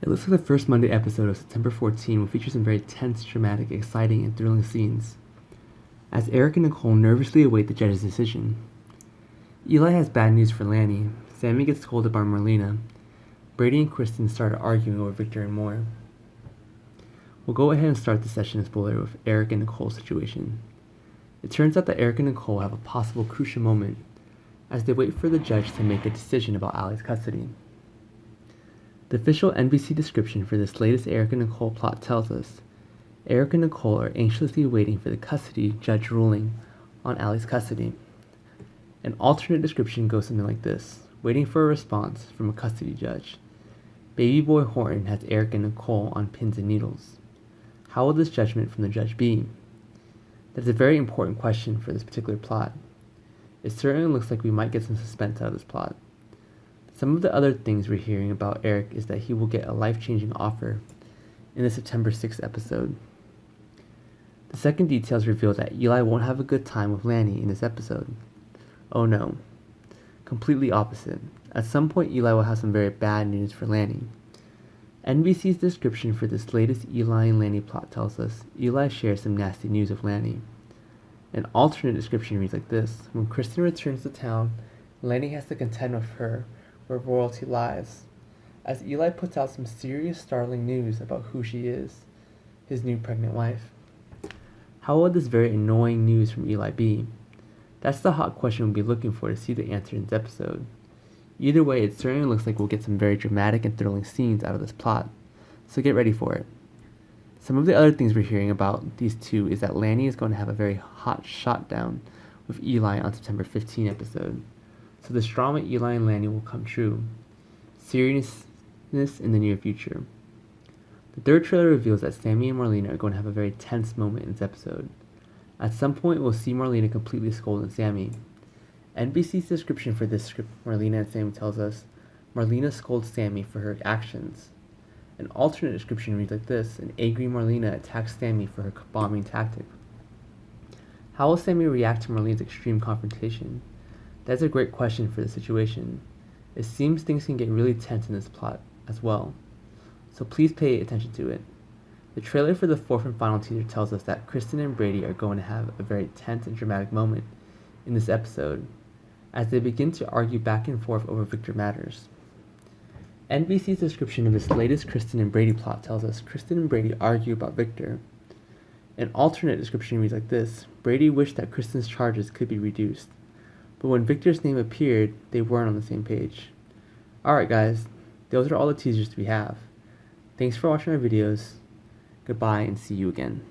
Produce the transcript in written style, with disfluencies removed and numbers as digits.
It looks like the first Monday episode of September 14 will feature some very tense, dramatic, exciting, and thrilling scenes, as Eric and Nicole nervously await the judge's decision. Eli has bad news for Lanny. Sammy gets scolded by Marlena. Brady and Kristen start arguing over Victor and more. We'll go ahead and start the session as spoiler with Eric and Nicole's situation. It turns out that Eric and Nicole have a possible crucial moment as they wait for the judge to make a decision about Allie's custody. The official NBC description for this latest Eric and Nicole plot tells us Eric and Nicole are anxiously waiting for the custody judge ruling on Allie's custody. An alternate description goes something like this: waiting for a response from a custody judge. Baby boy Horton has Eric and Nicole on pins and needles. How will this judgment from the judge be? That is a very important question for this particular plot. It certainly looks like we might get some suspense out of this plot. Some of the other things we're hearing about Eric is that he will get a life-changing offer in the September 6th episode. The second details reveal that Eli won't have a good time with Lanny in this episode. Oh no. Completely opposite. At some point Eli will have some very bad news for Lanny. NBC's description for this latest Eli and Lanny plot tells us Eli shares some nasty news with Lanny. An alternate description reads like this: when Kristen returns to town, Lanny has to contend with her where royalty lies, as Eli puts out some serious startling news about who she is, his new pregnant wife. How will this very annoying news from Eli be? That's the hot question we'll be looking for to see the answer in this episode. Either way, it certainly looks like we'll get some very dramatic and thrilling scenes out of this plot, so get ready for it. Some of the other things we're hearing about these two is that Lanny is going to have a very hot shot-down with Eli on September 15 episode, so this drama Eli and Lanny will come true. Seriousness in the near future. The third trailer reveals that Sammy and Marlena are going to have a very tense moment in this episode. At some point, we'll see Marlena completely scolding Sammy. NBC's description for this script, Marlena and Sammy, tells us Marlena scolds Sammy for her actions. An alternate description reads like this: an angry Marlena attacks Sammy for her bombing tactic. How will Sammy react to Marlena's extreme confrontation? That's a great question for the situation. It seems things can get really tense in this plot as well, so please pay attention to it. The trailer for the fourth and final teaser tells us that Kristen and Brady are going to have a very tense and dramatic moment in this episode as they begin to argue back and forth over Victor matters. NBC's description of this latest Kristen and Brady plot tells us Kristen and Brady argue about Victor. An alternate description reads like this: Brady wished that Kristen's charges could be reduced, but when Victor's name appeared, they weren't on the same page. Alright guys, those are all the teasers we have. Thanks for watching our videos. Goodbye and see you again.